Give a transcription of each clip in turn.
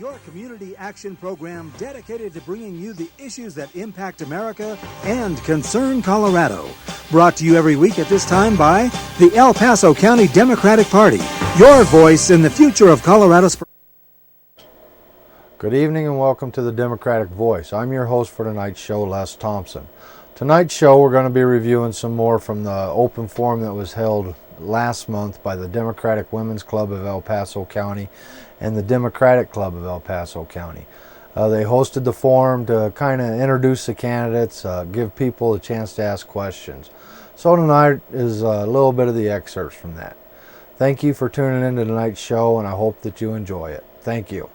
Your community action program dedicated to bringing you the issues that impact America and concern Colorado. Brought to you every week at this time by the El Paso County Democratic Party. Your voice in the future of Colorado's... Good evening and welcome to the Democratic Voice. I'm your host for tonight's show, Les Thompson. Tonight's show we're going to be reviewing some more from the open forum that was held last month by the Democratic Women's Club of El Paso County and the Democratic Club of El Paso County. They hosted the forum to kind of introduce the candidates, give people a chance to ask questions. So tonight is a little bit of the excerpts from that. Thank you for tuning in to tonight's show, and I hope that you enjoy it. Thank you.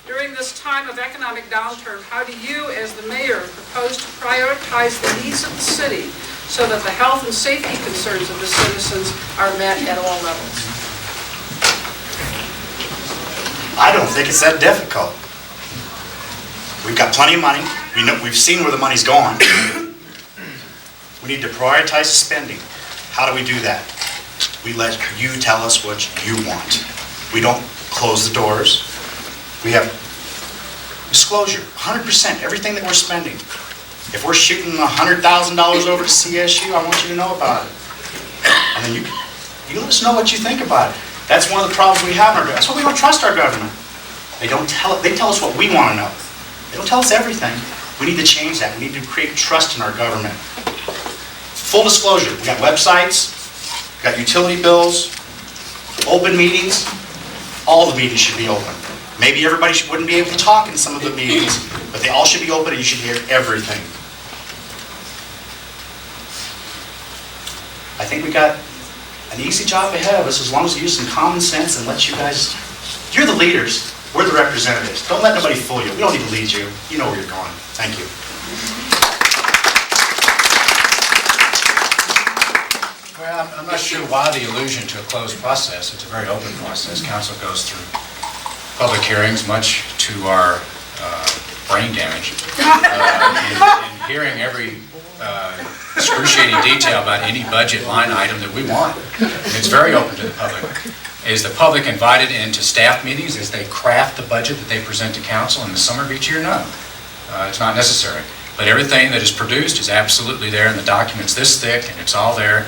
During this time of economic downturn, how do you, as the mayor, propose to prioritize the needs of the city so that the health and safety concerns of the citizens are met at all levels? I don't think it's that difficult. We've got plenty of money. We've seen where the money's going. We need to prioritize the spending. How do we do that? We let you tell us what you want. We don't close the doors. We have disclosure, 100%, everything that we're spending. If we're shooting $100,000 over to CSU, I want you to know about it. And then you let us know what you think about it. That's one of the problems we have in our government. That's why we don't trust our government. They tell us what we want to know. They don't tell us everything. We need to change that. We need to create trust in our government. Full disclosure, we got websites, we got utility bills, open meetings. All the meetings should be open. Maybe everybody wouldn't be able to talk in some of the meetings, but they all should be open and you should hear everything. I think we got an easy job ahead of us as long as we use some common sense and let you guys, you're the leaders, we're the representatives. Don't let nobody fool you. We don't need to lead you. You know where you're going. Thank you. Well, I'm not sure why the allusion to a closed process. It's a very open process. Council goes through public hearings, much to our brain damage, in hearing every excruciating detail about any budget line item that we want. And it's very open to the public. Is the public invited into staff meetings as they craft the budget that they present to council in the summer of each year? No, it's not necessary. But everything that is produced is absolutely there, and the document's this thick, and it's all there.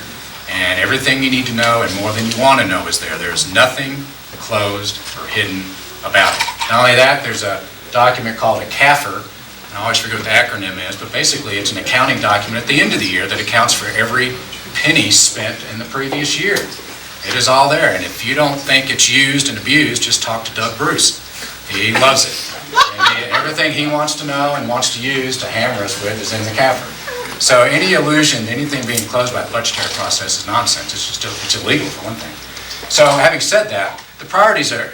And everything you need to know and more than you want to know is there. There's nothing closed or hidden about it. Not only that, there's a document called a CAFR. I always forget what the acronym is, but basically it's an accounting document at the end of the year that accounts for every penny spent in the previous year. It is all there, and if you don't think it's used and abused, just talk to Doug Bruce. He loves it. And everything he wants to know and wants to use to hammer us with is in the CAFR. So any allusion to anything being closed by the budgetary process is nonsense. It's illegal for one thing. So having said that, the priorities are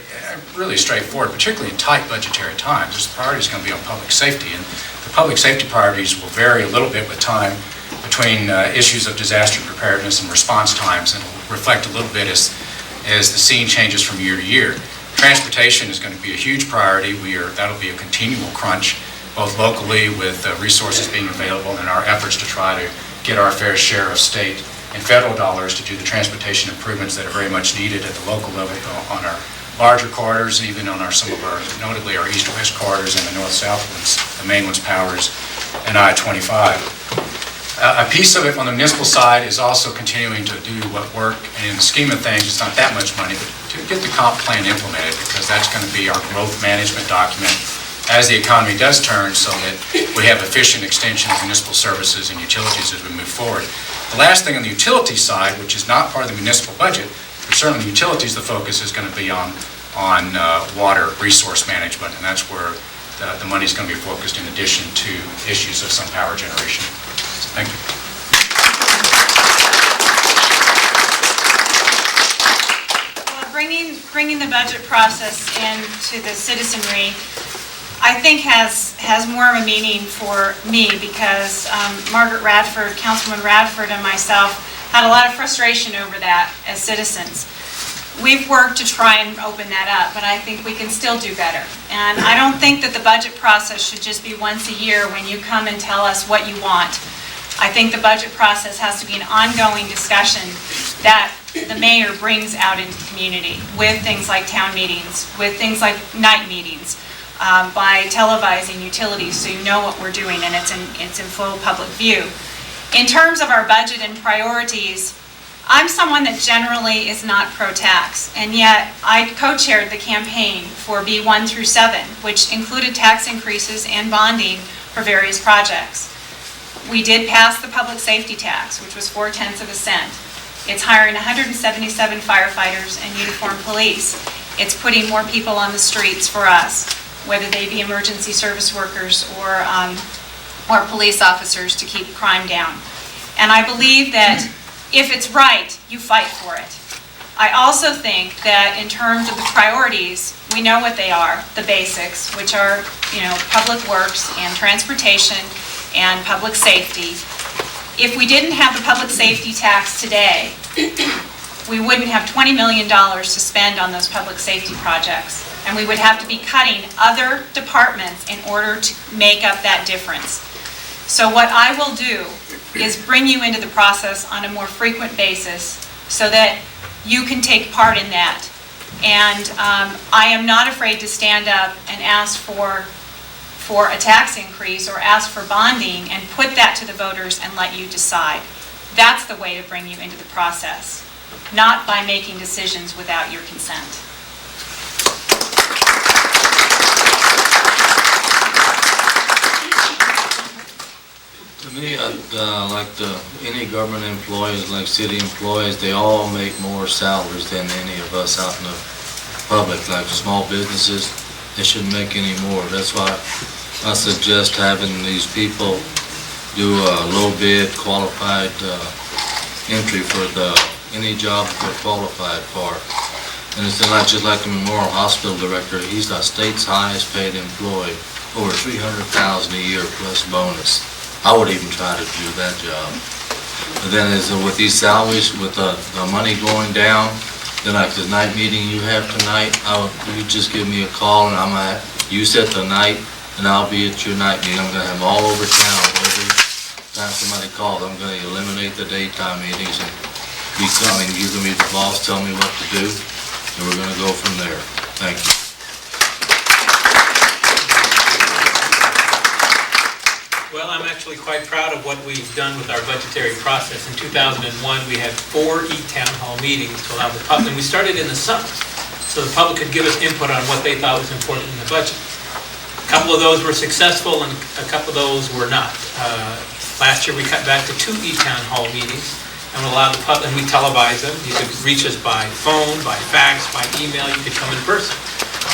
really straightforward, particularly in tight budgetary times. The priority is going to be on public safety, and the public safety priorities will vary a little bit with time between issues of disaster preparedness and response times, and will reflect a little bit as the scene changes from year to year. Transportation is going to be a huge priority. That'll be a continual crunch, both locally with resources being available and our efforts to try to get our fair share of state and federal dollars to do the transportation improvements that are very much needed at the local level on our larger corridors, even on notably our east-west corridors and the north-south ones, the main ones, Powers and I-25. A piece of it on the municipal side is also continuing to do what work, and in the scheme of things, it's not that much money, but to get the comp plan implemented, because that's going to be our growth management document as the economy does turn, so that we have efficient extension of municipal services and utilities as we move forward. The last thing on the utility side, which is not part of the municipal budget, but certainly the utilities, the focus is going to be on water resource management, and that's where the money is going to be focused in addition to issues of some power generation. So thank you. Well, bringing the budget process into the citizenry, I think has more of a meaning for me because Margaret Radford, Councilwoman Radford, and myself had a lot of frustration over that as citizens. We've worked to try and open that up, but I think we can still do better. And I don't think that the budget process should just be once a year when you come and tell us what you want. I think the budget process has to be an ongoing discussion that the mayor brings out into the community with things like town meetings, with things like night meetings, by televising utilities so you know what we're doing and it's in full public view. In terms of our budget and priorities, I'm someone that generally is not pro-tax, and yet I co-chaired the campaign for B1 through 7, which included tax increases and bonding for various projects. We did pass the public safety tax, which was 0.4 cents. It's hiring 177 firefighters and uniformed police. It's putting more people on the streets for us, whether they be emergency service workers or police officers, to keep crime down. And I believe that if it's right, you fight for it. I also think that in terms of the priorities, we know what they are, the basics, which are, public works and transportation and public safety. If we didn't have the public safety tax today, we wouldn't have $20 million to spend on those public safety projects. And we would have to be cutting other departments in order to make up that difference. So what I will do is bring you into the process on a more frequent basis so that you can take part in that. And I am not afraid to stand up and ask for a tax increase or ask for bonding and put that to the voters and let you decide. That's the way to bring you into the process, not by making decisions without your consent. To me, like any government employees, like city employees, they all make more salaries than any of us out in the public. Like small businesses, they shouldn't make any more. That's why I suggest having these people do a low bid qualified entry for any job that they're qualified for. And it's not just like the Memorial Hospital director. He's the state's highest paid employee, over $300,000 a year plus bonus. I would even try to do that job. But then with these salaries, with the money going down, then like the night meeting you have tonight, you just give me a call and you set the night and I'll be at your night meeting. I'm gonna have them all over town. Every time somebody calls, I'm gonna eliminate the daytime meetings and be coming. You're gonna be the boss, tell me what to do, and we're gonna go from there. Thank you. Well, I'm actually quite proud of what we've done with our budgetary process. In 2001, we had 4 e-town hall meetings to allow the public, and we started in the summer, so the public could give us input on what they thought was important in the budget. A couple of those were successful, and a couple of those were not. Last year, we cut back to 2 e-town hall meetings, and we allowed the public, and we televised them. You could reach us by phone, by fax, by email. You could come in person.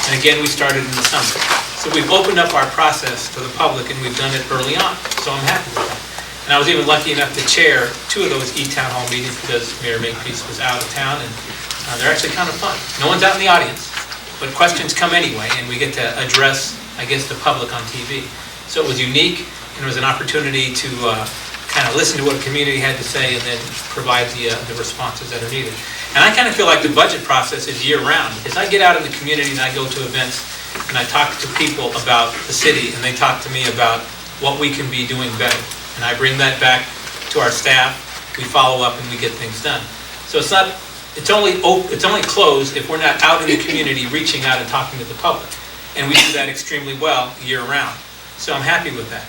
And again, we started in the summer. So we've opened up our process to the public, and we've done it early on, so I'm happy with that. And I was even lucky enough to chair 2 of those e-town hall meetings because Mayor Makepeace was out of town, and they're actually kind of fun. No one's out in the audience, but questions come anyway, and we get to address, I guess, the public on TV. So it was unique, and it was an opportunity to kind of listen to what the community had to say and then provide the responses that are needed. And I kind of feel like the budget process is year-round, because I get out in the community and I go to events and I talk to people about the city, and they talk to me about what we can be doing better. And I bring that back to our staff, we follow up, and we get things done. So it's only closed if we're not out in the community reaching out and talking to the public. And we do that extremely well year-round. So I'm happy with that.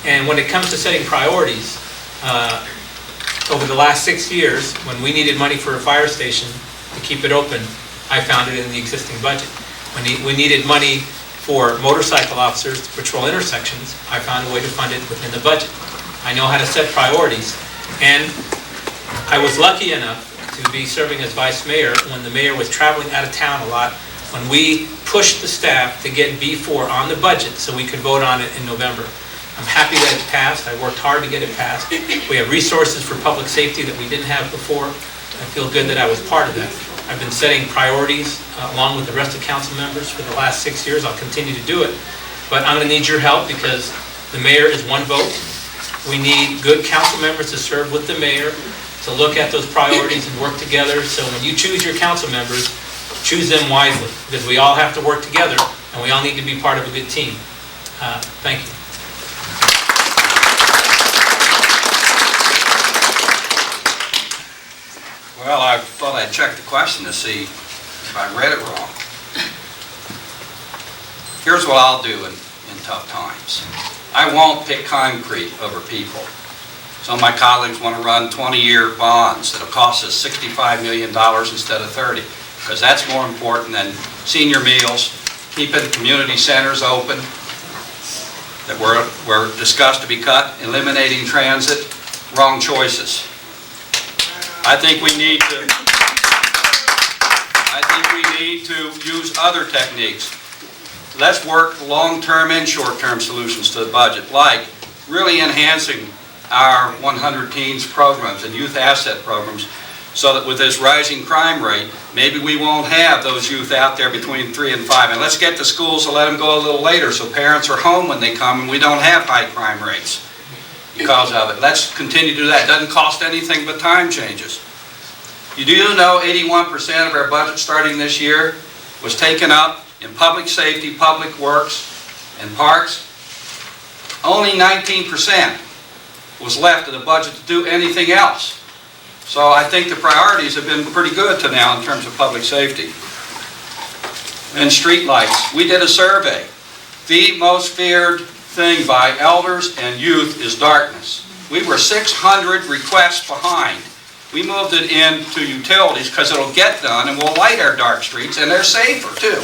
And when it comes to setting priorities, over the last 6 years, when we needed money for a fire station to keep it open, I found it in the existing budget. When we needed money for motorcycle officers to patrol intersections, I found a way to fund it within the budget. I know how to set priorities. And I was lucky enough to be serving as vice mayor when the mayor was traveling out of town a lot, when we pushed the staff to get B4 on the budget so we could vote on it in November. I'm happy that it passed. I worked hard to get it passed. We have resources for public safety that we didn't have before. I feel good that I was part of that. I've been setting priorities along with the rest of council members for the last 6 years. I'll continue to do it. But I'm going to need your help because the mayor is one vote. We need good council members to serve with the mayor, to look at those priorities and work together. So when you choose your council members, choose them wisely, because we all have to work together and we all need to be part of a good team. Thank you. Well, I thought thought I'd check the question to see if I read it wrong. Here's what I'll do in tough times. I won't pick concrete over people. Some of my colleagues want to run 20-year bonds that'll cost us $65 million instead of 30, because that's more important than senior meals, keeping community centers open that were discussed to be cut, eliminating transit, wrong choices. I think we need to use other techniques. Let's work long-term and short-term solutions to the budget, like really enhancing our 100 Teens programs and youth asset programs, so that with this rising crime rate, maybe we won't have those youth out there between 3 and 5. And let's get to schools to let them go a little later so parents are home when they come and we don't have high crime rates because of it. Let's continue to do that. It doesn't cost anything but time changes. You do know 81% of our budget starting this year was taken up in public safety, public works, and parks. Only 19% was left of the budget to do anything else. So I think the priorities have been pretty good to now in terms of public safety. And street lights. We did a survey. The most feared thing by elders and youth is darkness. We were 600 requests behind. We moved it into utilities because it'll get done and we'll light our dark streets, and they're safer too.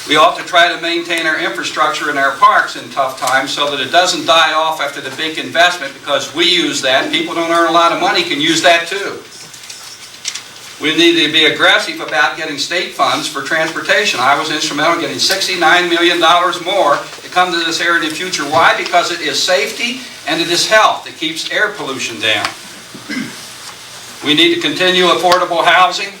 We ought to try to maintain our infrastructure in our parks in tough times so that it doesn't die off after the big investment, because we use that. People who don't earn a lot of money can use that too. We need to be aggressive about getting state funds for transportation. I was instrumental in getting $69 million more to come to this area in the future. Why? Because it is safety and it is health. It keeps air pollution down. We need to continue affordable housing.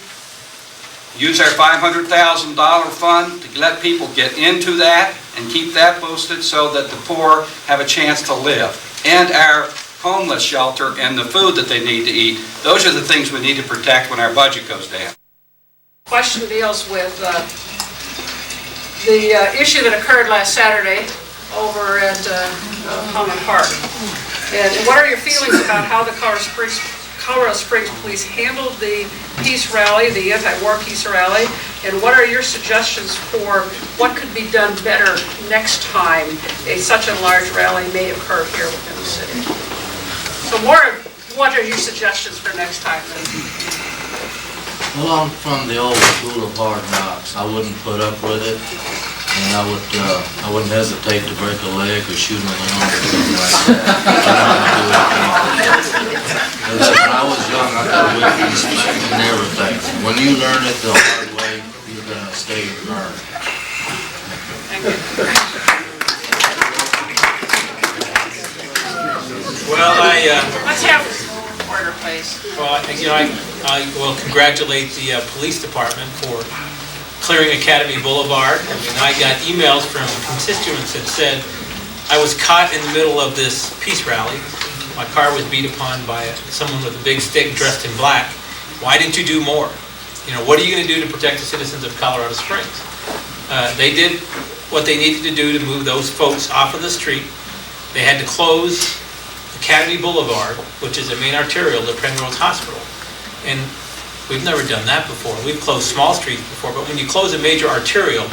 Use our $500,000 fund to let people get into that and keep that boosted so that the poor have a chance to live. And our homeless shelter and the food that they need to eat. Those are the things we need to protect when our budget goes down. Question deals with the issue that occurred last Saturday over at Holland Park. And what are your feelings about how the Colorado Springs Police handled the peace rally, the anti-war peace rally, and what are your suggestions for what could be done better next time such a large rally may occur here within the city? So what are your suggestions for next time then? Well, I'm from the old school of hard knocks. I wouldn't put up with it, and I wouldn't hesitate to break a leg or shoot an arm or something like that. When I was young, I could witness and everything. When you learn it the hard way, you're gonna stay and learn. Thank you. Well, Let's have order, please. Well, I will congratulate the police department for clearing Academy Boulevard. I mean, I got emails from constituents that said I was caught in the middle of this peace rally. My car was beat upon by someone with a big stick dressed in black. Why didn't you do more? You know, what are you going to do to protect the citizens of Colorado Springs? They did what they needed to do to move those folks off of the street. They had to close Academy Boulevard, which is a main arterial to Penrose Hospital. And we've never done that before. We've closed small streets before, but when you close a major arterial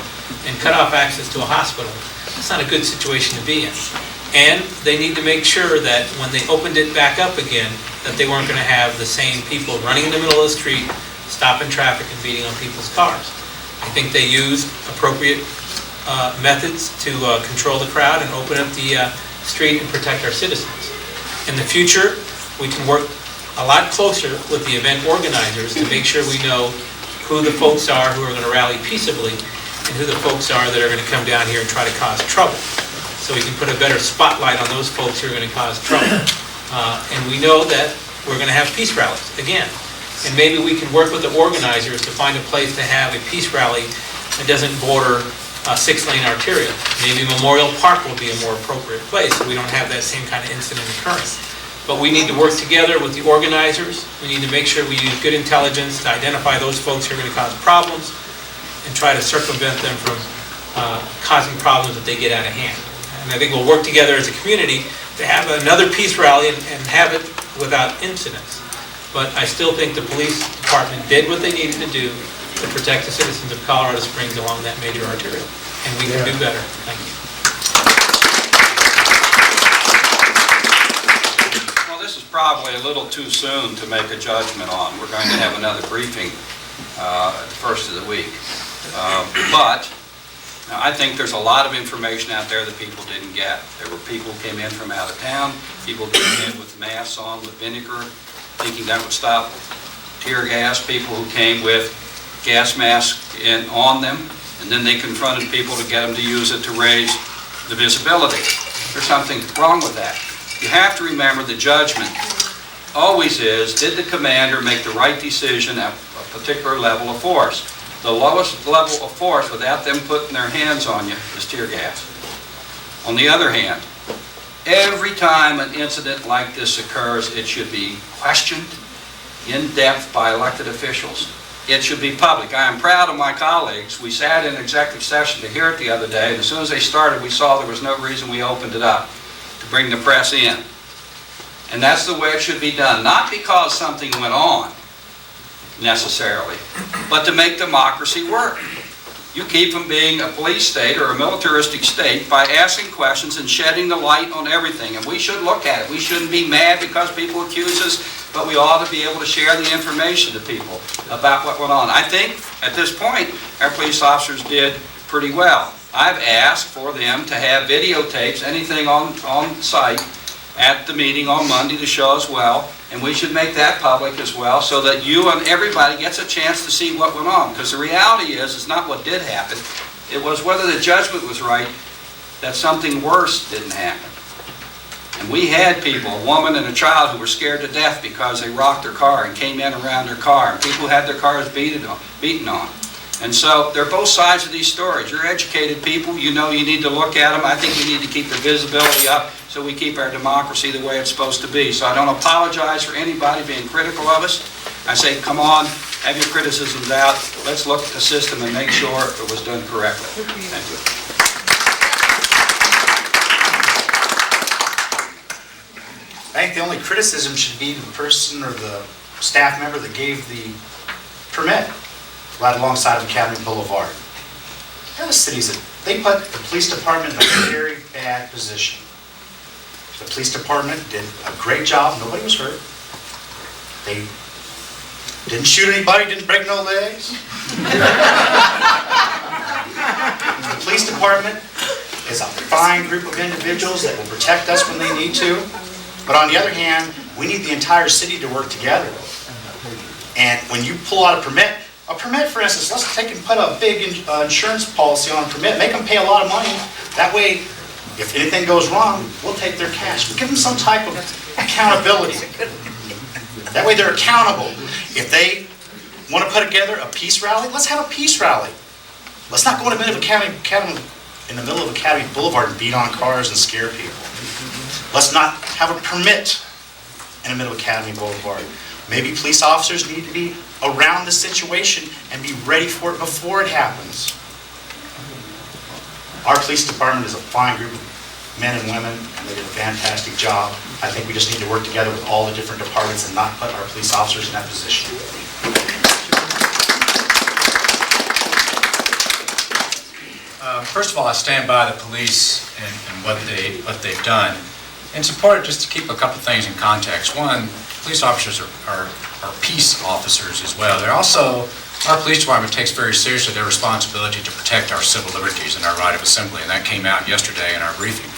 and cut off access to a hospital, that's not a good situation to be in. And they need to make sure that when they opened it back up again, that they weren't going to have the same people running in the middle of the street, stopping traffic and beating on people's cars. I think they used appropriate methods to control the crowd and open up the street and protect our citizens. In the future, we can work a lot closer with the event organizers to make sure we know who the folks are who are going to rally peaceably and who the folks are that are going to come down here and try to cause trouble. So we can put a better spotlight on those folks who are going to cause trouble. And we know that we're going to have peace rallies again. And maybe we can work with the organizers to find a place to have a peace rally that doesn't border a 6-lane arterial. Maybe Memorial Park will be a more appropriate place so we don't have that same kind of incident occurring. But we need to work together with the organizers. We need to make sure we use good intelligence to identify those folks who are going to cause problems and try to circumvent them from causing problems that they get out of hand. And I think we'll work together as a community to have another peace rally and have it without incidents. but I still think the police department did what they needed to do to protect the citizens of Colorado Springs along that major arterial. And we can do better. Thank you. Well, this is probably a little too soon to make a judgment on. We're going to have another briefing at the first of the week. But I think there's a lot of information out there that people didn't get. There were people who came in from out of town, people who came in with masks on with vinegar, thinking that would stop tear gas, people who came with gas masks on them, and then they confronted people to get them to use it to raise the visibility. There's something wrong with that. You have to remember the judgment always is, did the commander make the right decision at a particular level of force? The lowest level of force without them putting their hands on you is tear gas. On the other hand, every time an incident like this occurs, it should be questioned in depth by elected officials. It should be public. I am proud of my colleagues. We sat in executive session to hear it the other day, and as soon as they started, we saw there was no reason we opened it up to bring the press in. And that's the way it should be done, not because something went on, necessarily, but to make democracy work. You keep from being a police state or a militaristic state by asking questions and shedding the light on everything. And we should look at it. We shouldn't be mad because people accuse us, but we ought to be able to share the information to people about what went on. I think at this point, our police officers did pretty well. I've asked for them to have videotapes, anything on site at the meeting on Monday to show as well. And we should make that public as well so that you and everybody gets a chance to see what went on. Because the reality is, it's not what did happen. It was whether the judgment was right that something worse didn't happen. And we had people, a woman and a child, who were scared to death because they rocked their car and came in around their car. And people had their cars beaten on. And so they're both sides of these stories. You're educated people. You know you need to look at them. I think we need to keep the visibility up so we keep our democracy the way it's supposed to be. So I don't apologize for anybody being critical of us. I say, come on, have your criticisms out. Let's look at the system and make sure it was done correctly. Thank you. I think the only criticism should be to the person or the staff member that gave the permit right alongside of Academy Boulevard. The other cities, they put the police department in a very bad position. The police department did a great job. Nobody was hurt. They didn't shoot anybody, didn't break no legs. The police department is a fine group of individuals that will protect us when they need to. But on the other hand, we need the entire city to work together. And when you pull out a permit, for instance, let's take and put a big insurance policy on a permit, make them pay a lot of money. That way, if anything goes wrong, we'll take their cash. We'll give them some type of accountability. That way they're accountable. If they want to put together a peace rally, let's have a peace rally. Let's not go in the middle of Academy Boulevard and beat on cars and scare people. Let's not have a permit in the middle of Academy Boulevard. Maybe police officers need to be around the situation and be ready for it before it happens. Our police department is a fine group of men and women, and they did a fantastic job. I think we just need to work together with all the different departments and not put our police officers in that position. First of all, I stand by the police and what they've done. And it's important just to keep a couple things in context. One, police officers are peace officers as well. They're also, our police department takes very seriously their responsibility to protect our civil liberties and our right of assembly, and that came out yesterday in our briefing.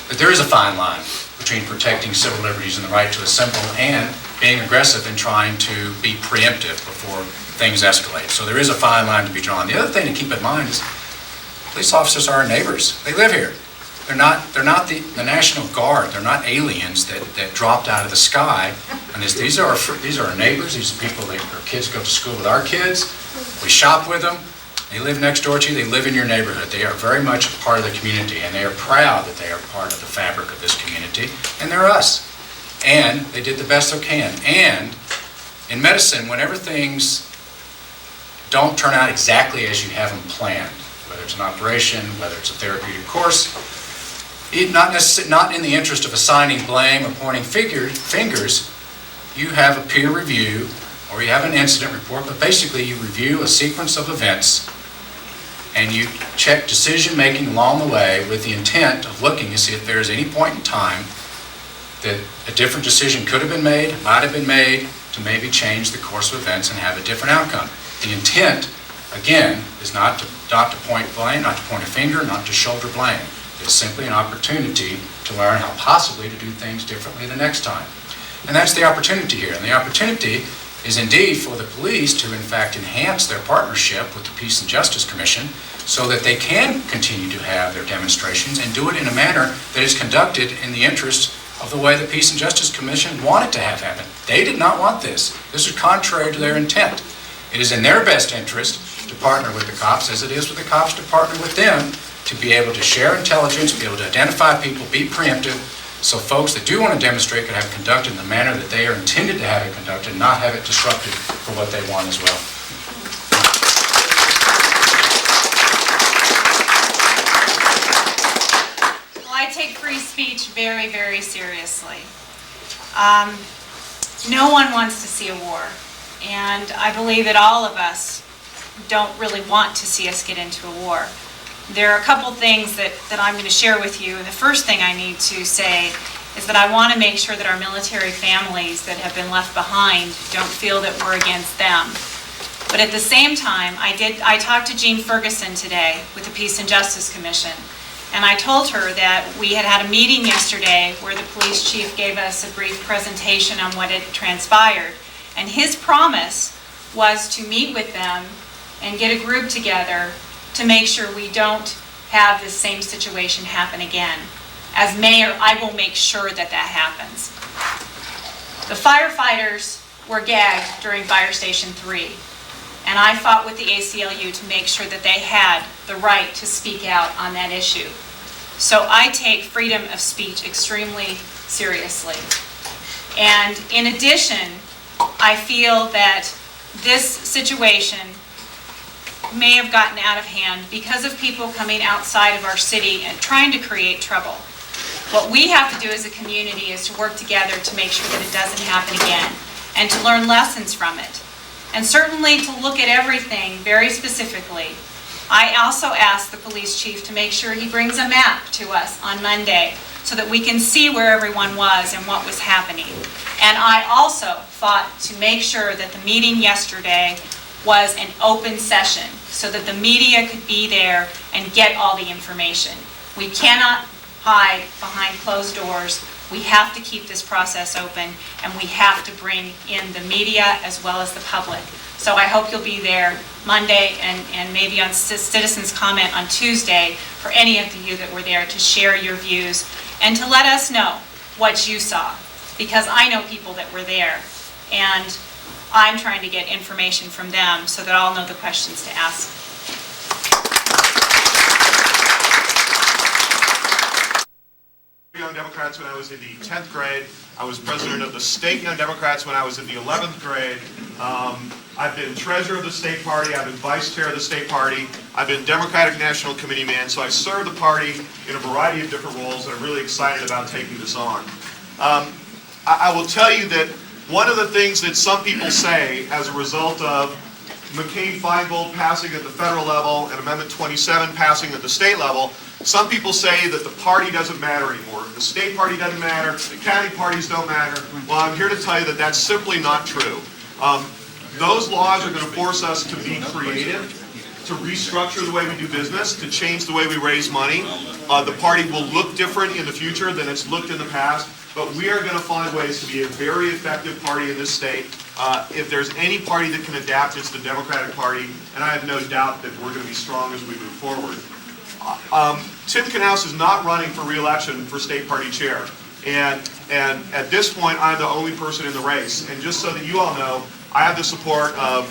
But there is a fine line between protecting civil liberties and the right to assemble and being aggressive and trying to be preemptive before things escalate. So there is a fine line to be drawn. The other thing to keep in mind is police officers are our neighbors. They live here. They're not the National Guard. They're not aliens that dropped out of the sky. And these are our neighbors. These are people, our kids go to school with our kids. We shop with them. They live next door to you. They live in your neighborhood. They are very much a part of the community, and they are proud that they are part of the fabric of this community, and they're us. And they did the best they can. And in medicine, whenever things don't turn out exactly as you have them planned, whether it's an operation, whether it's a therapeutic course, not in the interest of assigning blame or pointing fingers, you have a peer review or you have an incident report, but basically you review a sequence of events and you check decision-making along the way with the intent of looking to see if there is any point in time that a different decision could have been made, might have been made, to maybe change the course of events and have a different outcome. The intent, again, is not to point blame, not to point a finger, not to shoulder blame. It's simply an opportunity to learn how possibly to do things differently the next time. And that's the opportunity here. And the opportunity is indeed for the police to, in fact, enhance their partnership with the Peace and Justice Commission so that they can continue to have their demonstrations and do it in a manner that is conducted in the interest of the way the Peace and Justice Commission wanted to have happen. They did not want this. This is contrary to their intent. It is in their best interest to partner with the cops, as it is with the cops to partner with them, to be able to share intelligence, be able to identify people, be preemptive, so folks that do want to demonstrate can have it conducted in the manner that they are intended to have it conducted, not have it disrupted for what they want as well. I take free speech very, very seriously. No one wants to see a war, and I believe that all of us don't really want to see us get into a war. There are a couple things that I'm going to share with you, and the first thing I need to say is that I want to make sure that our military families that have been left behind don't feel that we're against them. But at the same time, I talked to Jean Ferguson today with the Peace and Justice Commission, and I told her that we had a meeting yesterday where the police chief gave us a brief presentation on what had transpired. And his promise was to meet with them and get a group together to make sure we don't have this same situation happen again. As mayor, I will make sure that that happens. The firefighters were gagged during Fire Station 3, and I fought with the ACLU to make sure that they had the right to speak out on that issue. So I take freedom of speech extremely seriously. And in addition, I feel that this situation may have gotten out of hand because of people coming outside of our city and trying to create trouble. What we have to do as a community is to work together to make sure that it doesn't happen again and to learn lessons from it. And certainly to look at everything very specifically. I also asked the police chief to make sure he brings a map to us on Monday so that we can see where everyone was and what was happening. And I also fought to make sure that the meeting yesterday was an open session so that the media could be there and get all the information. We cannot hide behind closed doors. We have to keep this process open, and we have to bring in the media as well as the public. So I hope you'll be there Monday and maybe on Citizens Comment on Tuesday for any of you that were there to share your views and to let us know what you saw, because I know people that were there, and I'm trying to get information from them so that I'll know the questions to ask. Young Democrats when I was in the 10th grade. I was president of the state Young Democrats when I was in the 11th grade. I've been treasurer of the state party. I've been vice chair of the state party. I've been Democratic National Committee man. So I've served the party in a variety of different roles, and I'm really excited about taking this on. I will tell you that one of the things that some people say as a result of McCain-Feingold passing at the federal level and Amendment 27 passing at the state level, some people say that the party doesn't matter anymore. The state party doesn't matter, the county parties don't matter. Well, I'm here to tell you that that's simply not true. Those laws are going to force us to be creative, to restructure the way we do business, to change the way we raise money. The party will look different in the future than it's looked in the past, but we are going to find ways to be a very effective party in this state. If there's any party that can adapt, it's the Democratic Party, and I have no doubt that we're going to be strong as we move forward. Tim Knauss is not running for re-election for state party chair, and at this point I'm the only person in the race. And just so that you all know, I have the support of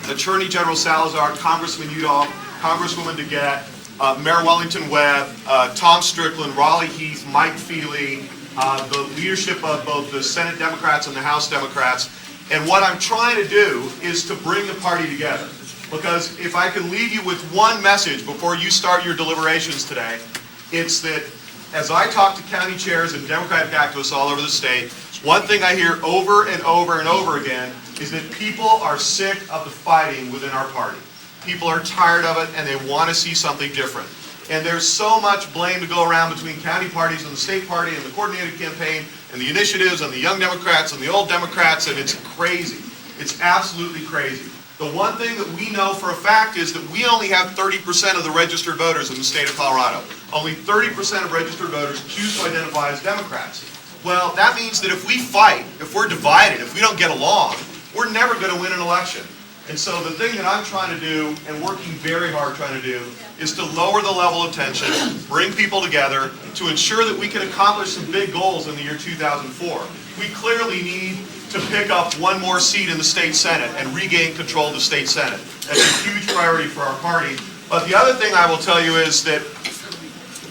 Attorney General Salazar, Congressman Udall, Congresswoman DeGette, Mayor Wellington Webb, Tom Strickland, Raleigh Heath, Mike Feely, the leadership of both the Senate Democrats and the House Democrats. And what I'm trying to do is to bring the party together. Because if I can leave you with one message before you start your deliberations today, it's that as I talk to county chairs and Democratic activists all over the state, One thing I hear over and over and over again is that people are sick of the fighting within our party. People are tired of it and they want to see something different. And there's so much blame to go around between county parties and the state party and the coordinated campaign and the initiatives and the young Democrats and the old Democrats, and it's crazy. It's absolutely crazy. The one thing that we know for a fact is that we only have 30% of the registered voters in the state of Colorado. Only 30% of registered voters choose to identify as Democrats. Well, that means that if we fight, if we're divided, if we don't get along, we're never going to win an election. And so the thing that I'm trying to do, and working very hard trying to do, is to lower the level of tension, bring people together, to ensure that we can accomplish some big goals in the year 2004. We clearly need to pick up one more seat in the state Senate and regain control of the state Senate. That's a huge priority for our party. But the other thing I will tell you is that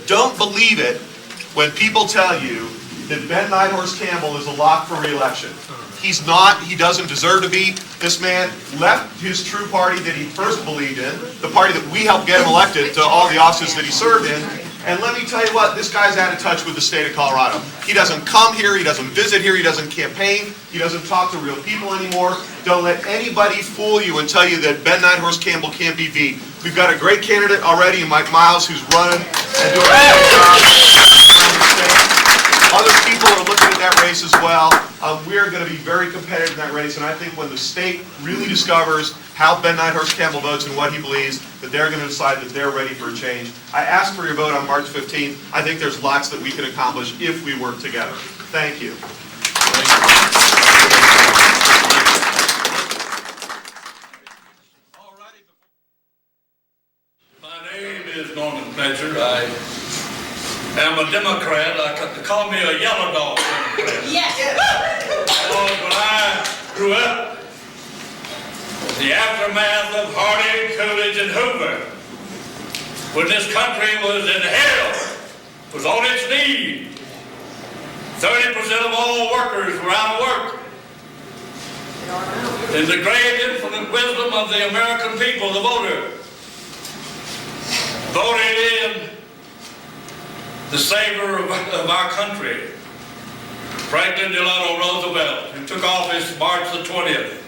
don't believe it when people tell you that Ben Nighthorse Campbell is a lock for re-election. He's not. He doesn't deserve to be. This man left his true party that he first believed in, the party that we helped get him elected to all the offices that he served in. And let me tell you what, this guy's out of touch with the state of Colorado. He doesn't come here, he doesn't visit here, he doesn't campaign, he doesn't talk to real people anymore. Don't let anybody fool you and tell you that Ben Nighthorse Campbell can't be beat. We've got a great candidate already in Mike Miles who's running and doing a great job. Other people are looking at that race as well. We are going to be very competitive in that race, and I think when the state really discovers how Ben Nighthorse Campbell votes and what he believes, that they're going to decide that they're ready for a change. I ask for your vote on March 15th. I think there's lots that we can accomplish if we work together. Thank you. My name is Norman Fletcher. I am a Democrat. They call me a yellow dog Democrat. Yes. Because when I grew up, the aftermath of Harding, Coolidge, and Hoover, when this country was in hell, was on its knees, 30% of all workers were out of work. In the great infinite wisdom of the American people, the voter, voted in the savior of our country, Franklin Delano Roosevelt, who took office March the 20th,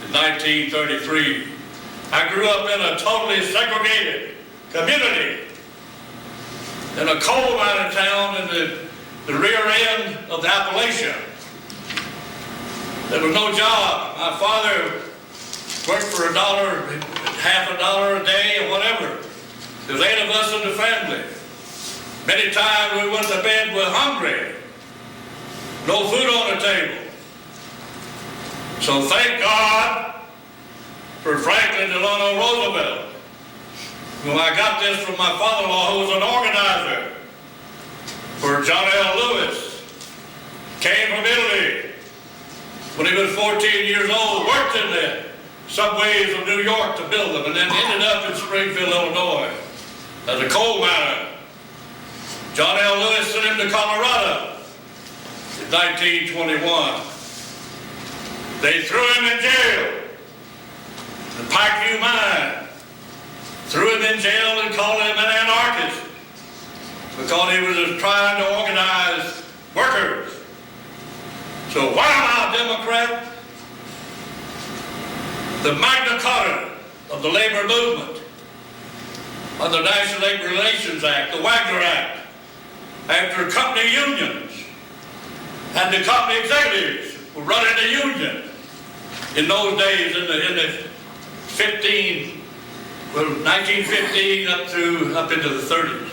in 1933. I grew up in a totally segregated community, in a coal mining town in the rear end of the Appalachia. There was no job. My father worked for $1, half a dollar a day, or whatever. There's 8 of us in the family. Many times we went to bed, we're hungry. No food on the table. So thank God for Franklin Delano Roosevelt. When I got this from my father-in-law, who was an organizer for John L. Lewis, came from Italy. When he was 14 years old, worked in the subways of New York to build them, and then ended up in Springfield, Illinois, as a coal miner. John L. Lewis sent him to Colorado in 1921. They threw him in jail. The Pikeview Mine threw him in jail and called him an anarchist because he was trying to organize workers. So why am I a Democrat? The Magna Carta of the labor movement, of the National Labor Relations Act, the Wagner Act, after company unions and the company executives were running the union in those days in the 1915 up into the 30s.